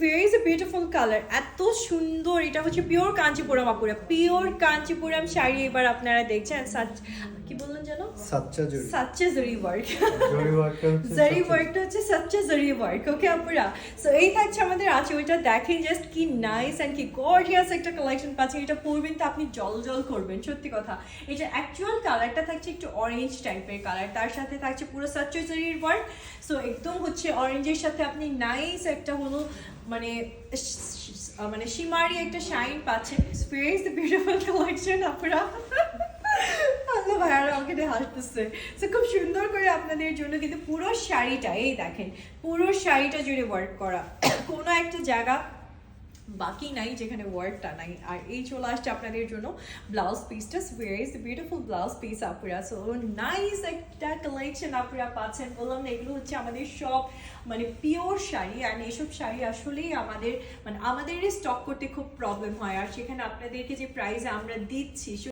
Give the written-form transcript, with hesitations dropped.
Very beautiful colour, এত সুন্দর। এটা হচ্ছে পিওর কাঞ্চিপুরম আপুরা, পিওর কাঞ্চিপুরম শাড়ি এবার আপনারা দেখছেন। কি বললেন জানো? সাচ্চা জরি ওয়ার্ক, জরি ওয়ার্কটা হচ্ছে সাচ্চা জরি ওয়ার্ক। ওকে আপুরা, সো এই থাকছে আমাদের আঁচলটা। দেখেন জাস্ট কি নাইস অ্যান্ড কি গর্জিয়াস একটা কালেকশন পাচ্ছেন। এটা পরবেন তো আপনি জল জল করবেন, সত্যি কথা। এটা অ্যাকচুয়াল কালারটা থাকছে একটু অরেঞ্জ টাইপের কালার, তার সাথে থাকছে পুরো সাচ্চা জরির ওয়ার্ক। সো একদম হচ্ছে অরেঞ্জের সাথে আপনি নাইস একটা হলো মানে মানে শিমারি একটা শাইন পাচ্ছেন। এক্সপিরিয়েন্স দ্য বিউটিফুল কালেকশন আপুরা। আল্লাহ ভাইয়ারা আমাকে দিয়ে হাসতেছে। সো খুব সুন্দর করে আপনাদের জন্য কিন্তু পুরো শাড়িটা, এই দেখেন পুরো শাড়িটা জুড়ে ওয়ার্ক করা, কোনো একটা জায়গা বাকি নাই যেখানে ওয়ার্কটা নাই। আর এই চলে আসছে আপনাদের জন্য ব্লাউজ পিসটা, ভেরি বিউটিফুল ব্লাউজ পিস আপুরা। সো নাইস একটা কালেকশন আপুরা পাচ্ছেন। বললাম না এগুলো হচ্ছে আমাদের সব মানে পিওর শাড়ি, আর এইসব শাড়ি আসলেই আমাদের মানে আমাদের স্টক করতে খুব প্রবলেম হয়, আর সেখানে আপনাদেরকে যে প্রাইস আমরা দিচ্ছি